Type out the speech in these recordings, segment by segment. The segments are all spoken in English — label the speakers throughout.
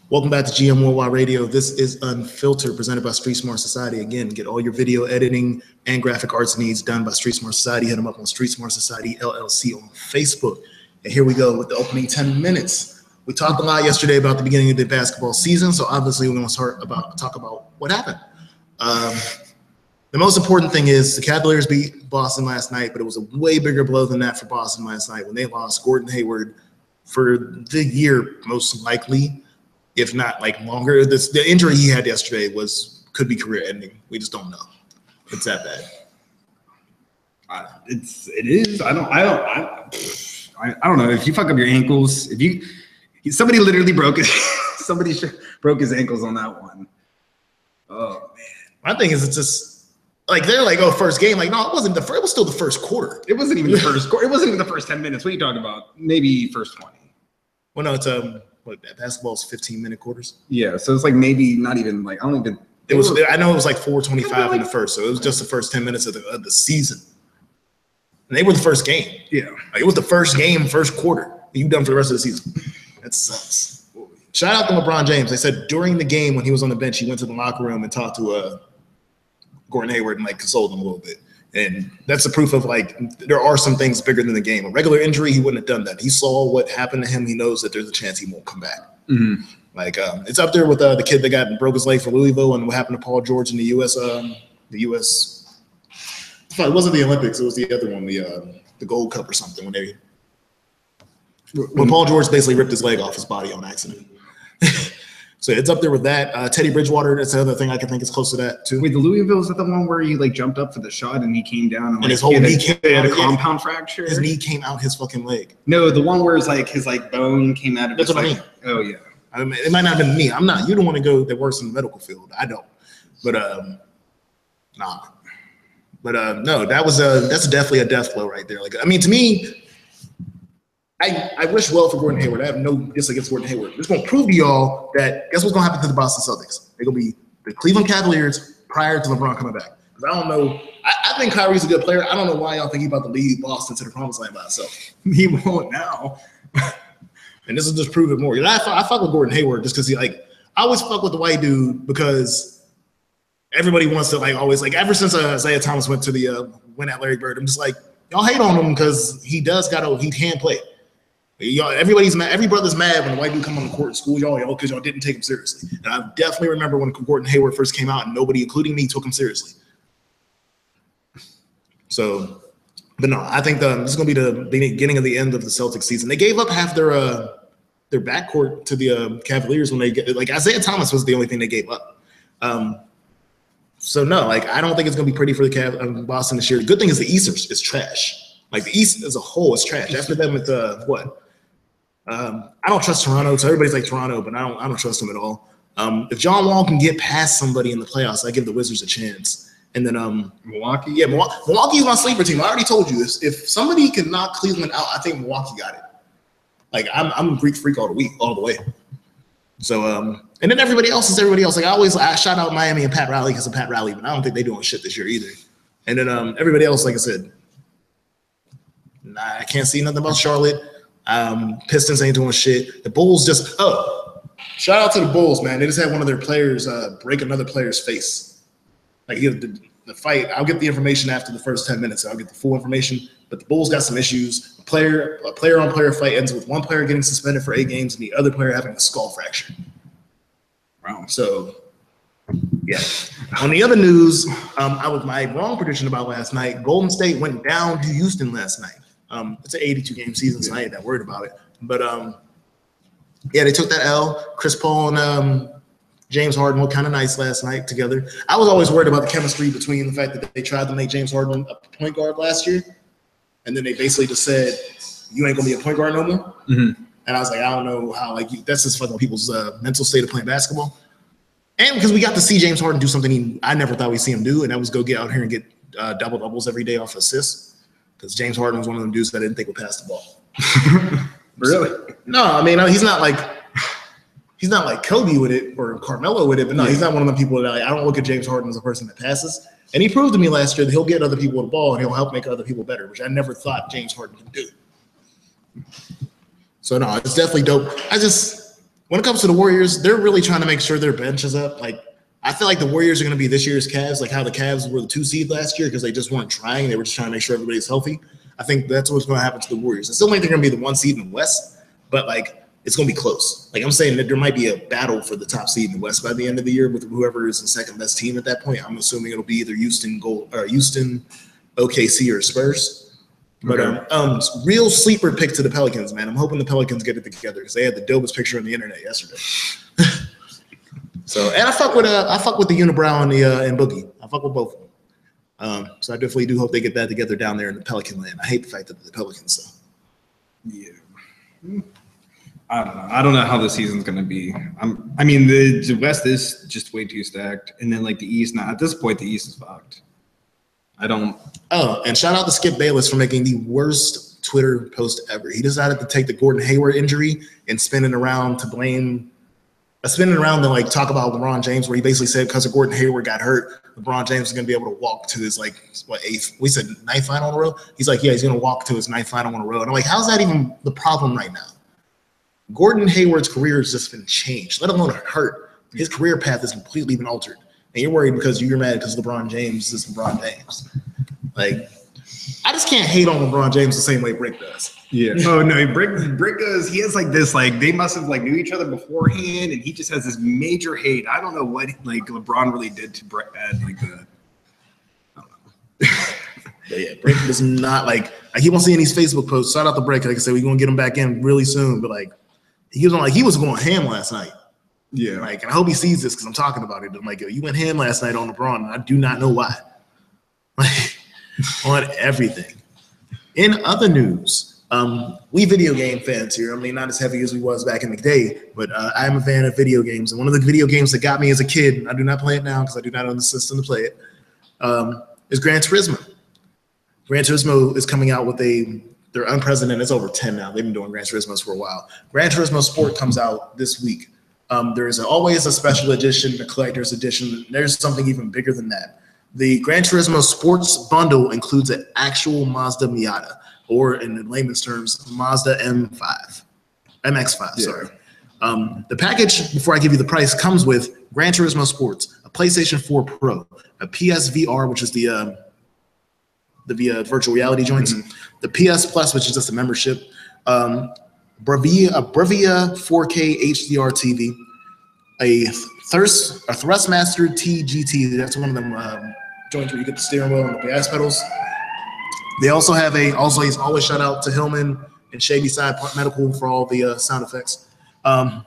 Speaker 1: Welcome back to GM Worldwide Radio. This is Unfiltered, presented by Street Smart Society. Again, get all your video editing and graphic arts needs done by Street Smart Society. Hit them up on Street Smart Society LLC on Facebook. And here we go with the opening 10 minutes. We talked a lot yesterday about the beginning of the basketball season, so obviously we're going to talk about what happened. The most important thing is the Cavaliers beat Boston last night, but it was a way bigger blow than that for Boston last night when they lost Gordon Hayward for the year, most likely. If not like longer, the injury he had yesterday could be career ending. We just don't know. It's that bad.
Speaker 2: It is. I don't know if you fuck up your ankles. Somebody literally broke his ankles on that one. Oh man.
Speaker 1: My thing is, it's just like they're like, oh, first game. Like, no, it wasn't it was still the first quarter.
Speaker 2: It wasn't even the first quarter. It wasn't even the first 10 minutes. What are you talking about? Maybe first 20.
Speaker 1: Well, no, it's basketball's 15-minute quarters.
Speaker 2: Yeah, so it's like maybe not even like I know it was
Speaker 1: like 4:25 in the first, so it was just the first 10 minutes of the season. And they were the first game.
Speaker 2: Yeah,
Speaker 1: like it was the first game, first quarter. You done for the rest of the season. That sucks. Shout out to LeBron James. They said during the game when he was on the bench, he went to the locker room and talked to Gordon Hayward and like consoled him a little bit. And that's the proof of like there are some things bigger than the game. A regular injury, he wouldn't have done that. He saw what happened to him. He knows that there's a chance he won't come back.
Speaker 2: Mm-hmm.
Speaker 1: Like it's up there with the kid that broke his leg for Louisville and what happened to Paul George in the U.S. It wasn't the Olympics. It was the other one, the Gold Cup or something. When Paul George basically ripped his leg off his body on accident. So it's up there with that. Teddy Bridgewater, that's the other thing I can think is close to that too.
Speaker 2: Wait, the Louisville, is that the one where he like jumped up for the shot and he came down and
Speaker 1: his whole knee
Speaker 2: had a compound fracture?
Speaker 1: His knee came out his fucking leg.
Speaker 2: No, the one where it's like his like bone came out of
Speaker 1: his
Speaker 2: leg.
Speaker 1: That's what I mean.
Speaker 2: Oh yeah.
Speaker 1: I mean, it might not have been me. I'm not. You don't want to go that works in the medical field. I don't. But nah. But no, that's definitely a death blow right there. Like, I mean, to me, I wish well for Gordon Hayward. I have no diss against Gordon Hayward. I'm just going to prove to y'all that guess what's going to happen to the Boston Celtics? They're going to be the Cleveland Cavaliers prior to LeBron coming back. Because I don't know. I think Kyrie's a good player. I don't know why y'all think he's about to lead Boston to the promised land by himself.
Speaker 2: He won't now.
Speaker 1: And this will just prove it more. I fuck with Gordon Hayward just because I always fuck with the white dude because everybody wants to like always like ever since Isaiah Thomas went at Larry Bird, I'm just like y'all hate on him because he can play. Y'all, everybody's mad. Every brother's mad when the white dude come on the court in school, y'all because y'all didn't take him seriously. And I definitely remember when Gordon Hayward first came out and nobody, including me, took him seriously. So, but no, I think this is going to be the beginning of the end of the Celtics season. They gave up half their backcourt to the Cavaliers when they get like Isaiah Thomas was the only thing they gave up. So no, like I don't think it's going to be pretty for the Boston this year. The good thing is the East is trash. Like the East as a whole is trash. After them with I don't trust Toronto. So everybody's like Toronto, but I don't trust them at all. If John Wall can get past somebody in the playoffs, I give the Wizards a chance. And then
Speaker 2: Milwaukee?
Speaker 1: Yeah, Milwaukee's my sleeper team. I already told you this. If somebody can knock Cleveland out, I think Milwaukee got it. Like I'm a Greek freak all the way. So and then everybody else is everybody else. Like I shout out Miami and Pat Riley because of Pat Riley, but I don't think they're doing shit this year either. And then everybody else, like I said, I can't see nothing about Charlotte. Pistons ain't doing shit. The Bulls shout out to the Bulls, man. They just had one of their players break another player's face. Like the fight, I'll get the information after the first 10 minutes. I'll get the full information. But the Bulls got some issues. A player on player fight ends with one player getting suspended for 8 games and the other player having a skull fracture. Wow. So yeah. On the other news, my wrong prediction about last night. Golden State went down to Houston last night. It's an 82-game season, so I ain't that worried about it. But yeah, they took that L. Chris Paul and James Harden looked kind of nice last night together. I was always worried about the chemistry between the fact that they tried to make James Harden a point guard last year, and then they basically just said, "You ain't gonna be a point guard no more."
Speaker 2: Mm-hmm.
Speaker 1: And I was like, I don't know how that's just fucking people's mental state of playing basketball. And because we got to see James Harden do something I never thought we'd see him do, and that was go get out here and get double doubles every day off assists. Because James Harden was one of them dudes that I didn't think would pass the ball.
Speaker 2: Really?
Speaker 1: No, I mean he's not like Kobe with it or Carmelo with it, but no, he's not one of the people that I don't look at James Harden as a person that passes. And he proved to me last year that he'll get other people the ball and he'll help make other people better, which I never thought James Harden could do. So no, it's definitely dope. when it comes to the Warriors, they're really trying to make sure their bench is up. Like, I feel like the Warriors are going to be this year's Cavs, like how the Cavs were the 2 seed last year because they just weren't trying. They were just trying to make sure everybody's healthy. I think that's what's going to happen to the Warriors. I still think they're going to be the 1 seed in the West, but like it's going to be close. Like I'm saying that there might be a battle for the top seed in the West by the end of the year with whoever is the second best team at that point. I'm assuming it'll be either Houston, OKC, or Spurs. But real sleeper pick to the Pelicans, man. I'm hoping the Pelicans get it together because they had the dopest picture on the internet yesterday. So, and I fuck with the Unibrow and Boogie. I fuck with both of them. So I definitely do hope they get that together down there in the Pelican land. I hate the fact that the Pelicans, though.
Speaker 2: Yeah. I don't know. I don't know how the season's going to be. I mean, the West is just way too stacked. And then, like, the East, now at this point, the East is fucked. I don't. Oh,
Speaker 1: and shout out to Skip Bayless for making the worst Twitter post ever. He decided to take the Gordon Hayward injury and spin it around to like talk about LeBron James, where he basically said because of Gordon Hayward got hurt, LeBron James is going to be able to walk to his ninth final in a row. He's like, yeah, he's going to walk to his 9th final in a row. And I'm like, how's that even the problem right now? Gordon Hayward's career has just been changed, let alone hurt. His career path has completely been altered. And you're worried because you're mad because LeBron James is LeBron James. Like, I just can't hate on LeBron James the same way Brick does.
Speaker 2: Yeah. Oh no, Brick does. He has like this. Like they must have like knew each other beforehand, and he just has this major hate. I don't know what like LeBron really did to Brick. Like the. I don't know.
Speaker 1: But yeah, Brick does not like. I keep on seeing these Facebook posts. Shout out to Brick. Like I said, we're gonna get him back in really soon. But like, he was going ham last night.
Speaker 2: Yeah.
Speaker 1: Like, and I hope he sees this because I'm talking about it. I'm like, you went ham last night on LeBron, and I do not know why. Like, on everything. In other news, we video game fans here. I mean, not as heavy as we was back in the day, but I'm a fan of video games. And one of the video games that got me as a kid, I do not play it now because I do not own the system to play it, is Gran Turismo. Gran Turismo is coming out with they're unprecedented. It's over 10 now. They've been doing Gran Turismos for a while. Gran Turismo Sport comes out this week. There's always a special edition, a collector's edition. There's something even bigger than that. The Gran Turismo Sports bundle includes an actual Mazda Miata, or in layman's terms, Mazda MX-5, sorry. The package, before I give you the price, comes with Gran Turismo Sports, a PlayStation 4 Pro, a PSVR, which is the virtual reality joints, the PS Plus, which is just a membership, Bravia 4K HDR TV, a Thrustmaster TGT. That's one of them joints where you get the steering wheel and the gas pedals. They also have he's always shout out to Hillman and Shady Side Medical for all the sound effects. I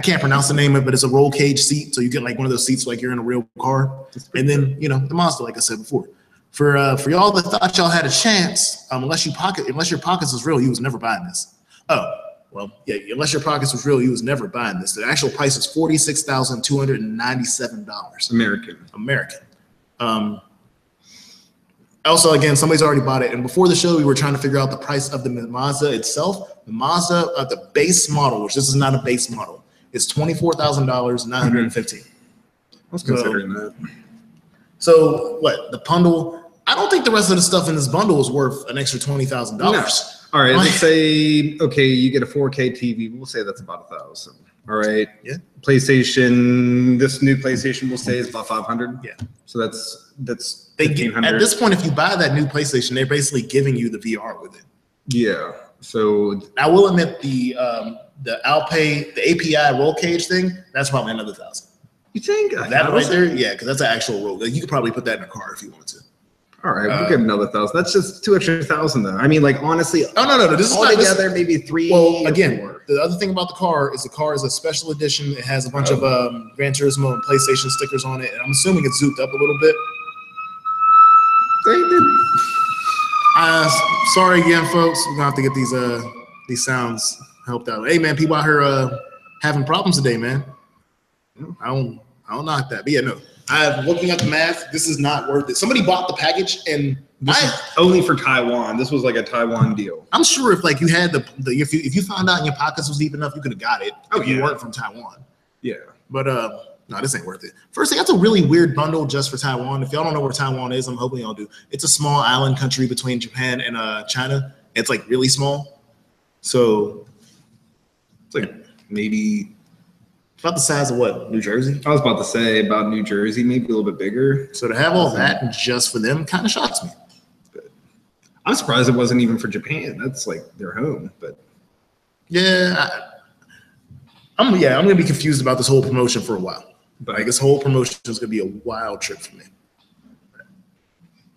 Speaker 1: can't pronounce the name of it, but it's a roll cage seat. So you get like one of those seats like you're in a real car. And then, the Mazda, like I said before. For y'all that thought y'all had a chance, unless your pockets was real, you was never buying this. Oh, well, yeah, unless your pockets was real, you was never buying this. The actual price is $46,297. American. Also, again, somebody's already bought it. And before the show, we were trying to figure out the price of the Mazda itself. The Mazda of the base model, which this is not a base model, is $24,915.
Speaker 2: I was considering that.
Speaker 1: So what? The bundle? I don't think the rest of the stuff in this bundle is worth an extra $20,000.
Speaker 2: No. All right, let's say you get a 4K TV. We'll say that's about $1,000. All right.
Speaker 1: Yeah.
Speaker 2: PlayStation. This new PlayStation we'll say is about $500.
Speaker 1: Yeah.
Speaker 2: So that's
Speaker 1: $1,500. At this point, if you buy that new PlayStation, they're basically giving you the VR with it.
Speaker 2: Yeah. So
Speaker 1: I will admit the API roll cage thing. That's probably another $1,000.
Speaker 2: You think
Speaker 1: that right there? Yeah, because that's an actual roll. You could probably put that in a car if you wanted to.
Speaker 2: All right, we'll get another $1,000. That's just $2 extra though. I mean, like honestly,
Speaker 1: no. This is
Speaker 2: all together maybe $3.
Speaker 1: Well, again, the other thing about the car is a special edition. It has a bunch of Gran Turismo and PlayStation stickers on it, and I'm assuming it's zooped up a little bit.
Speaker 2: They did.
Speaker 1: Sorry again, folks. We're gonna have to get these sounds helped out. Hey, man, people out here having problems today, man. I don't knock that, but yeah, no. I'm looking at the math. This is not worth it. Somebody bought the package, and
Speaker 2: this is only for Taiwan. This was like a Taiwan deal.
Speaker 1: I'm sure if like you had if you found out in your pockets was deep enough, you could have got it. If you weren't from Taiwan.
Speaker 2: Yeah.
Speaker 1: But no, this ain't worth it. First thing, that's a really weird bundle just for Taiwan. If y'all don't know where Taiwan is, I'm hoping y'all do. It's a small island country between Japan and China. It's like really small. So
Speaker 2: it's like maybe
Speaker 1: about the size of what, New Jersey?
Speaker 2: I was about to say about New Jersey, maybe a little bit bigger.
Speaker 1: So to have all that just for them kind of shocks me.
Speaker 2: But I'm surprised it wasn't even for Japan. That's like their home. But
Speaker 1: yeah, I'm gonna be confused about this whole promotion for a while. But like this whole promotion is gonna be a wild trip for me.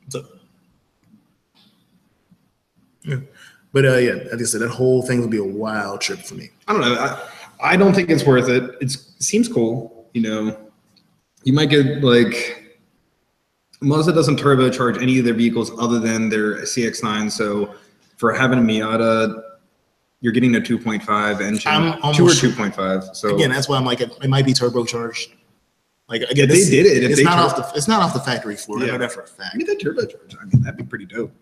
Speaker 1: So, yeah. But yeah, like I said, that whole thing would be a wild trip for me.
Speaker 2: I don't know. I don't think it's worth it. It seems cool. You know, you might get like Mazda doesn't turbocharge any of their vehicles other than their CX-9. So for having a Miata, you're getting a 2.5 engine, 2 or 2.5. So
Speaker 1: again, that's why I'm like, it might be turbocharged. Like again,
Speaker 2: they did it.
Speaker 1: It's not off the factory floor. I know that for a fact.
Speaker 2: I mean, that turbocharged. I mean, that'd be pretty dope.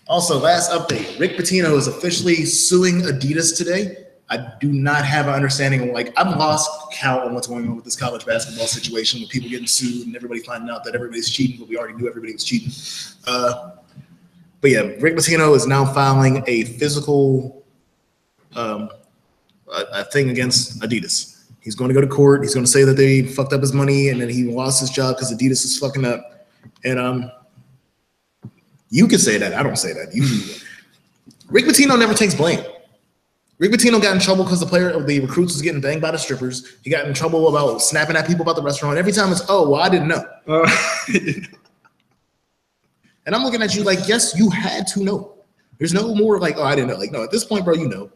Speaker 1: Also, last update, Rick Pitino is officially suing Adidas today. I do not have an understanding of I've lost count on what's going on with this college basketball situation with people getting sued and everybody finding out that everybody's cheating, but we already knew everybody was cheating. But yeah, Rick Pitino is now filing a physical a thing against Adidas. He's going to go to court. He's going to say that they fucked up his money and then he lost his job because Adidas is fucking up. And you can say that. I don't say that. Rick Pitino never takes blame. Rick Pitino got in trouble because the recruits was getting banged by the strippers. He got in trouble about snapping at people about the restaurant. Every time it's, oh, well, I didn't know. And I'm looking at you like, yes, you had to know. There's no more like, oh, I didn't know. Like, no, at this point, bro, you know.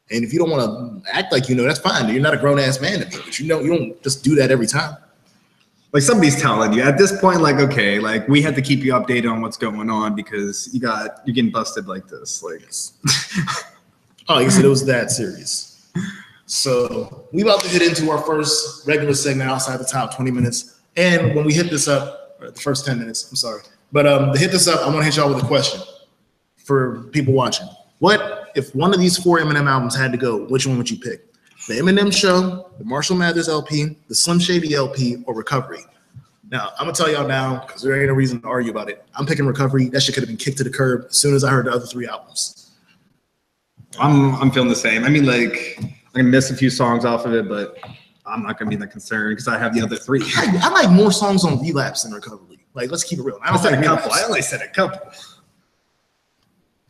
Speaker 1: And if you don't want to act like you know, that's fine. You're not a grown-ass man to me. But you don't just do that every time.
Speaker 2: Like somebody's telling you at this point, like, okay, like we have to keep you updated on what's going on because you're getting busted like this. Like,
Speaker 1: oh, you said it was that serious. So we about to hit into our first regular segment outside the top 20 minutes. And when we hit this up, or the first 10 minutes, I'm sorry. But to hit this up, I want to hit y'all with a question for people watching. What if one of these 4 Eminem albums had to go, which one would you pick? The Eminem Show, the Marshall Mathers LP, the Slim Shady LP, or Recovery? Now, I'm going to tell y'all now, because there ain't no reason to argue about it. I'm picking Recovery. That shit could have been kicked to the curb as soon as I heard the other 3 albums.
Speaker 2: I'm feeling the same. I mean, like, I'm going to miss a few songs off of it, but I'm not going to be that concerned because I have the other 3.
Speaker 1: I like more songs on Relapse than Recovery. Like, let's keep it real.
Speaker 2: I said a couple. I only said a couple.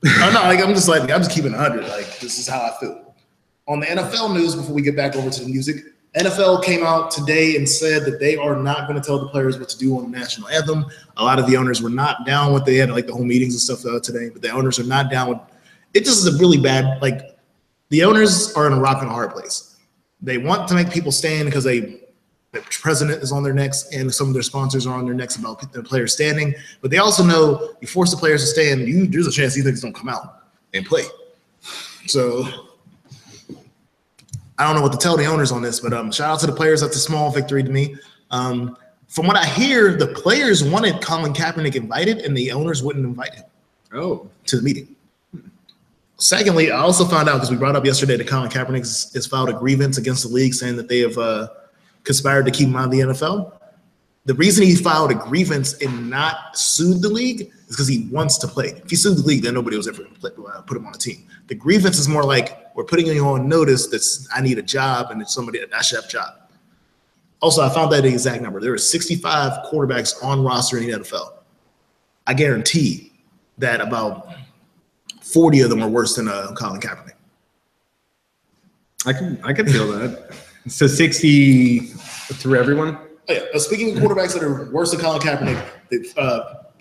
Speaker 1: Oh, no, like, I'm just keeping 100. Like, this is how I feel. On the NFL news, before we get back over to the music, NFL came out today and said that they are not going to tell the players what to do on the national anthem. A lot of the owners were not down with. They had like the whole meetings and stuff today, but the owners are not down with. It just is a really bad. Like the owners are in a rock and a hard place. They want to make people stand because the president is on their necks and some of their sponsors are on their necks about their players standing. But they also know you force the players to stand, there's a chance these things don't come out and play. So I don't know what to tell the owners on this, but shout out to the players. That's a small victory to me. From what I hear, the players wanted Colin Kaepernick invited, and the owners wouldn't invite him to the meeting. Secondly, I also found out, because we brought up yesterday that Colin Kaepernick has filed a grievance against the league saying that they have conspired to keep him out of the NFL. The reason he filed a grievance and not sued the league is because he wants to play. If he sued the league, then nobody was ever going to put him on a team. The grievance is more like, we're putting you on notice that I need a job and it's somebody that I should have a job. Also, I found that the exact number. There are 65 quarterbacks on roster in the NFL. I guarantee that about 40 of them are worse than Colin Kaepernick.
Speaker 2: I can feel that. So 60 through everyone?
Speaker 1: Oh, yeah. Speaking of quarterbacks that are worse than Colin Kaepernick,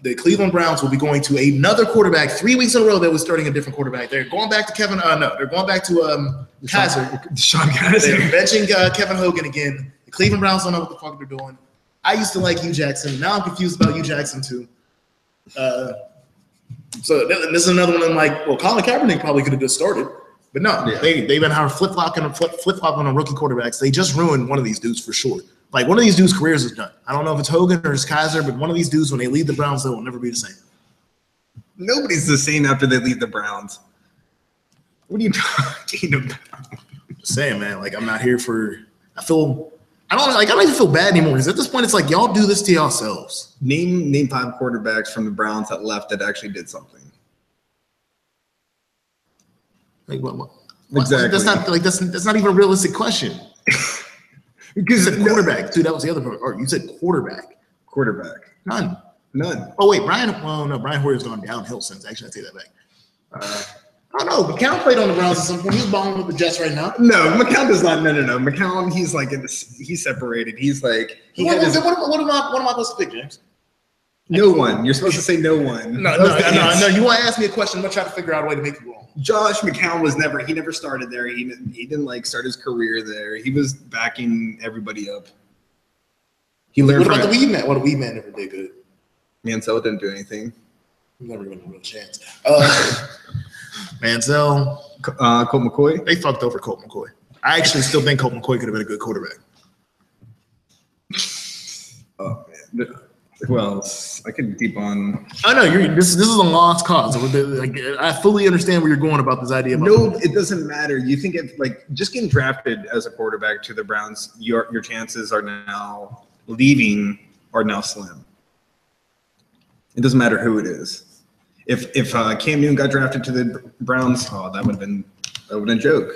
Speaker 1: the Cleveland Browns will be going to another quarterback 3 weeks in a row that was starting a different quarterback. They're going back to they're going back to Kaiser.
Speaker 2: Sean Kaiser.
Speaker 1: They're benching Kevin Hogan again. The Cleveland Browns don't know what the fuck they're doing. I used to like Hugh Jackson. Now I'm confused about Hugh Jackson too. So this is another one. I'm like, well, Colin Kaepernick probably could have just started, but no, they've been flip-flopping on rookie quarterbacks. They just ruined one of these dudes for sure. Like one of these dudes' careers is done. I don't know if it's Hogan or it's Kaiser, but one of these dudes, when they leave the Browns, they will never be the same.
Speaker 2: Nobody's the same after they leave the Browns. What are you talking about?
Speaker 1: Just saying, man. Like I'm not here for. I don't even feel bad anymore. Because at this point, it's like y'all do this to yourselves.
Speaker 2: Name 5 quarterbacks from the Browns that left that actually did something.
Speaker 1: Like what?
Speaker 2: Exactly.
Speaker 1: That's not even a realistic question. Because you said quarterback, dude. That was the other part. Or you said quarterback.
Speaker 2: Quarterback.
Speaker 1: None.
Speaker 2: Oh
Speaker 1: wait, Brian. Well, no, Brian Hoyer's gone downhill since. Actually, I take that back. I don't know. McCown played on the Browns at some point. He's balling with the Jets right now.
Speaker 2: No, McCown does not. No. McCown, he's like he's separated. He's like
Speaker 1: what am I supposed to pick, James?
Speaker 2: No one. You're supposed to say no one.
Speaker 1: No. You want to ask me a question? I'm gonna try to figure out a way to make you wrong.
Speaker 2: Josh McCown he never started there. He didn't like start his career there. He was backing everybody up. He learned.
Speaker 1: What about the Weed Man? Well, the Weed Man never did good.
Speaker 2: Mansell didn't do anything.
Speaker 1: Never even a real chance. Mansell,
Speaker 2: Colt McCoy.
Speaker 1: They fucked over Colt McCoy. I actually still think Colt McCoy could have been a good quarterback.
Speaker 2: Oh man. Who else? I could deep on.
Speaker 1: I know this is a lost cause. Like, I fully understand where you're going about this idea.
Speaker 2: No, it doesn't matter. You think if like just getting drafted as a quarterback to the Browns, your chances are now leaving are now slim. It doesn't matter who it is. If Cam Newton got drafted to the Browns, that would have been a joke.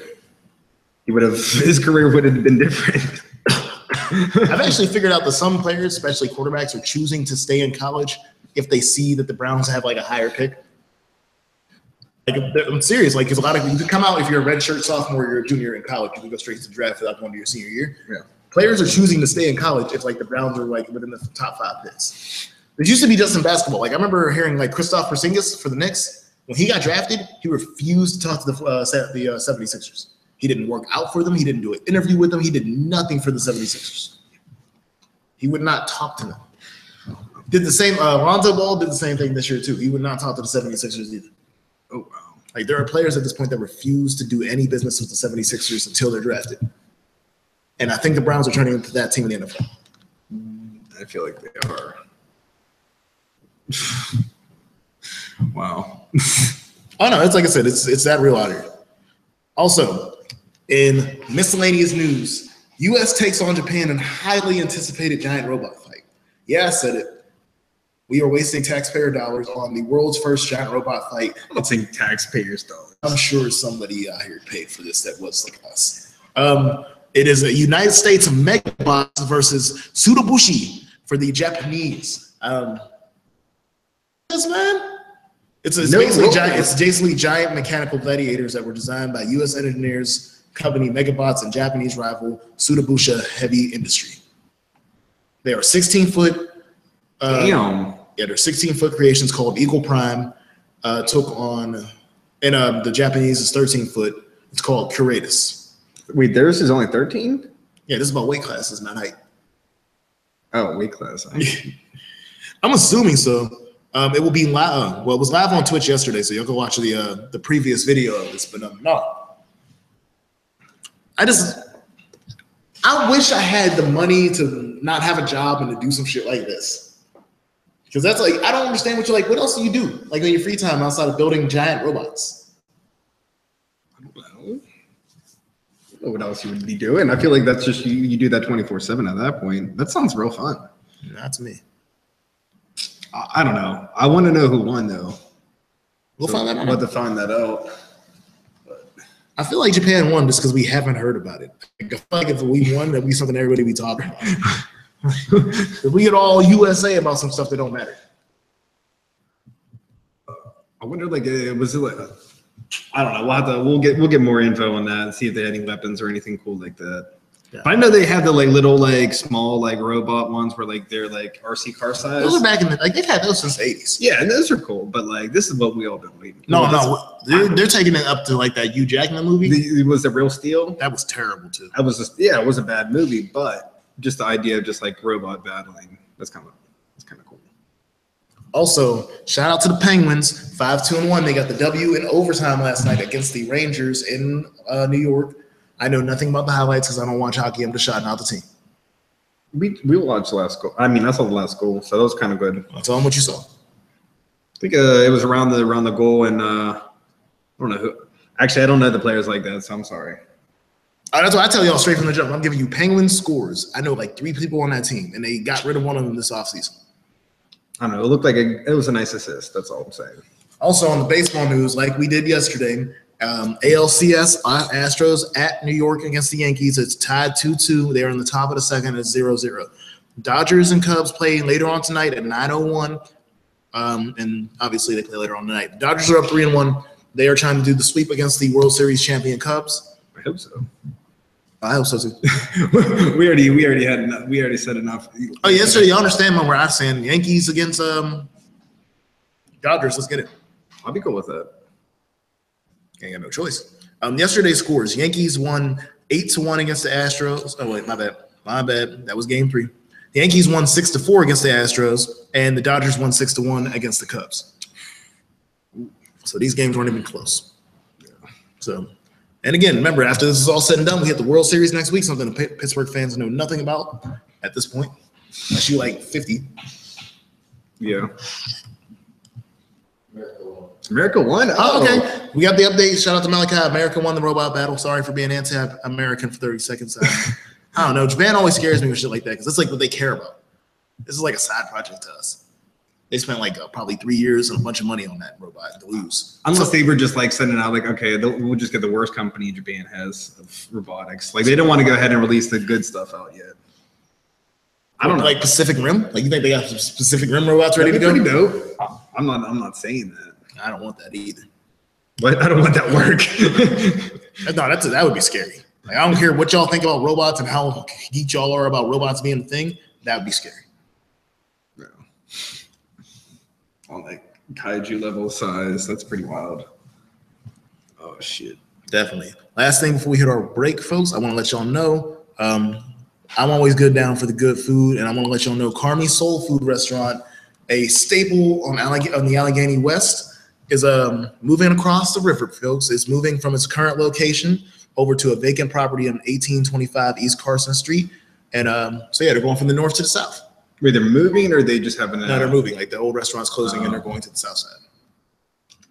Speaker 2: His career would have been different.
Speaker 1: I've actually figured out that some players, especially quarterbacks, are choosing to stay in college if they see that the Browns have like a higher pick. Like, I'm serious. Like, because a lot of you can come out if you're a redshirt sophomore, you're a junior in college, you can go straight to the draft without going to your senior year.
Speaker 2: Yeah.
Speaker 1: Players are choosing to stay in college if like the Browns are like within the top 5 picks. It used to be just in basketball. Like I remember hearing like Kristaps Porzingis for the Knicks when he got drafted, he refused to talk to the 76ers. He didn't work out for them. He didn't do an interview with them. He did nothing for the 76ers. He would not talk to them. Did the same. Lonzo Ball did the same thing this year too. He would not talk to the 76ers either.
Speaker 2: Oh wow!
Speaker 1: Like there are players at this point that refuse to do any business with the 76ers until they're drafted. And I think the Browns are turning into that team in the NFL.
Speaker 2: I feel like they are. Wow.
Speaker 1: Oh no, it's like I said, it's that real out here. Also, in miscellaneous news, U.S. takes on Japan in highly anticipated giant robot fight. Yeah, I said it. We are wasting taxpayer dollars on the world's first giant robot fight.
Speaker 2: I'm not saying taxpayers dollars.
Speaker 1: I'm sure somebody out here paid for this that was like us. It is a United States Megabots versus Tsutobushi for the Japanese. Yes, man. It's basically giant mechanical gladiators that were designed by U.S. engineers, company Megabots, and Japanese rival Tsutobushi Heavy Industry. They are 16-foot.
Speaker 2: Damn.
Speaker 1: Yeah, they're 16-foot creations called Eagle Prime. Took on, and the Japanese is 13-foot. It's called Curatus.
Speaker 2: Wait, theirs is only 13?
Speaker 1: Yeah, this is about weight classes, not height.
Speaker 2: Oh, weight class.
Speaker 1: I'm assuming so. It will be live. Well, it was live on Twitch yesterday, so you'll go watch the previous video of this. But no, I wish I had the money to not have a job and to do some shit like this. Because that's like, I don't understand what you're like. What else do you do? Like in your free time outside of building giant robots?
Speaker 2: I don't know what else you would be doing. I feel like that's just you do that 24/7 at that point. That sounds real fun.
Speaker 1: Not to me.
Speaker 2: I don't know. I want to know who won though.
Speaker 1: We'll find that out.
Speaker 2: We'll have to find that out. But
Speaker 1: I feel like Japan won just because we haven't heard about it. I feel like if we won, that'd be something everybody be talking about. If we get all USA about some stuff that don't matter.
Speaker 2: I wonder, like, was it like? I don't know. We'll get more info on that and see if they had any weapons or anything cool like that. Yeah. But I know they have the like little like small like robot ones where like they're like RC car size.
Speaker 1: Those are back in the they've had those since the 80s.
Speaker 2: Yeah, and those are cool. But like this is what we all been waiting for.
Speaker 1: No, they're taking it up to like that Hugh Jackman movie.
Speaker 2: Was it Real Steel?
Speaker 1: That was terrible too.
Speaker 2: That was it was a bad movie, but just the idea of just like robot battling, that's kind of cool. Also, shout out to the Penguins, 5-2-1. They got the W in overtime last night against the Rangers in New York. I know nothing about the highlights because I don't watch hockey. I'm just shouting out the team. We watched the last goal. I mean, I saw the last goal, so that was kind of good.
Speaker 1: Tell them what you saw.
Speaker 2: I think it was around the goal, and I don't know who. Actually, I don't know the players like that, so I'm sorry.
Speaker 1: That's why I tell y'all straight from the jump. I'm giving you Penguins scores. I know like 3 people on that team, and they got rid of one of them this offseason.
Speaker 2: I don't know. It looked like it was a nice assist. That's all I'm saying.
Speaker 1: Also, on the baseball news, like we did yesterday, ALCS Astros at New York against the Yankees. It's tied 2-2. They're in the top of the second. It's 0-0. Dodgers and Cubs play later on tonight at 9:01. And obviously they play later on tonight. The Dodgers are up 3-1. They are trying to do the sweep against the World Series champion Cubs.
Speaker 2: I hope so.
Speaker 1: I hope so too.
Speaker 2: we already had enough. We already said enough.
Speaker 1: Oh yeah, so you understand where I'm saying Yankees against Dodgers. Let's get it.
Speaker 2: I'll be cool with that.
Speaker 1: Ain't got no choice. Yesterday's scores: Yankees won 8-1 against the Astros. Oh wait, my bad. That was Game 3. The Yankees won 6-4 against the Astros, and the Dodgers won 6-1 against the Cubs. So these games weren't even close. So, and again, remember, after this is all said and done, we hit the World Series next week. Something the Pittsburgh fans know nothing about at this point, unless you like 50.
Speaker 2: Yeah. America won.
Speaker 1: Oh, okay. We got the update. Shout out to Malachi. America won the robot battle. Sorry for being anti-American for 30 seconds. I don't know. Japan always scares me with shit like that because it's like what they care about. This is like a side project to us. They spent like probably 3 years and a bunch of money on that robot to lose.
Speaker 2: Unless they were just like sending out like, okay, we'll just get the worst company Japan has of robotics. Like they don't want to go ahead and release the good stuff out yet. I don't know. Like
Speaker 1: Pacific Rim? Like you think they got some Pacific Rim robots ready to go?
Speaker 2: Pretty dope. I'm not saying that.
Speaker 1: I don't want that either.
Speaker 2: But I don't want that work.
Speaker 1: No, that would be scary. Like I don't care what y'all think about robots and how geek y'all are about robots being a thing. That would be scary.
Speaker 2: No. On like kaiju level size, that's pretty wild. Oh shit.
Speaker 1: Definitely. Last thing before we hit our break, folks, I want to let y'all know. I'm always good down for the good food, and I want to let y'all know Carmi Soul Food Restaurant, a staple on the Allegheny West, is moving across the river, folks. It's moving from its current location over to a vacant property on 1825 East Carson Street. And so, yeah, they're going from the north to the south.
Speaker 2: Wait, they're moving or they just having
Speaker 1: No, they're moving. Like the old restaurant's closing and they're going to the south side.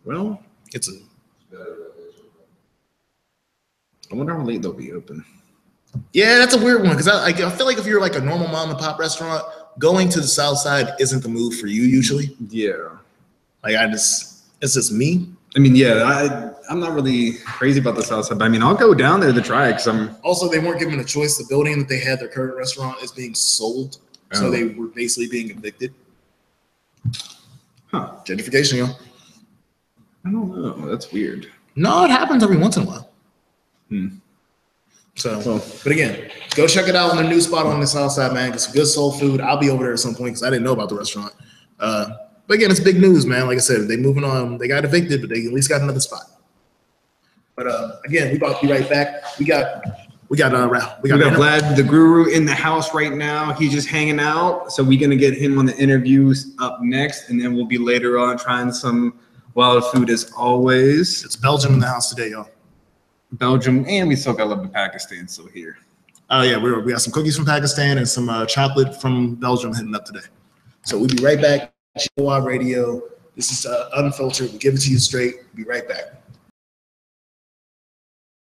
Speaker 2: Well, I wonder how late they'll be open.
Speaker 1: Yeah, that's a weird one because I feel like if you're like a normal mom and pop restaurant, going to the south side isn't the move for you usually.
Speaker 2: Yeah.
Speaker 1: Like it's just me.
Speaker 2: I mean, yeah, I'm not really crazy about the south side, but I mean, I'll go down there to try it because I'm.
Speaker 1: Also, they weren't given a choice. The building that they had their current restaurant is being sold, so they were basically being evicted.
Speaker 2: Huh?
Speaker 1: Gentrification, yo.
Speaker 2: I don't know. That's weird.
Speaker 1: No, it happens every once in a while. So, but again, go check it out on their new spot on the south side, man. It's good soul food. I'll be over there at some point because I didn't know about the restaurant. But again, it's big news, man. Like I said, they moving on. They got evicted, but they at least got another spot. But again, we about to be right back. We got
Speaker 2: Vlad the Guru in the house right now. He's just hanging out. So we're gonna get him on the interviews up next, and then we'll be later on trying some wild food as always.
Speaker 1: It's Belgium in the house today, y'all.
Speaker 2: Belgium, and we still got a little bit of Pakistan still here.
Speaker 1: Oh yeah, we got some cookies from Pakistan and some chocolate from Belgium hitting up today. So we'll be right back. GOI Radio. This is UnFiltered. We give it to you straight. We'll be right back.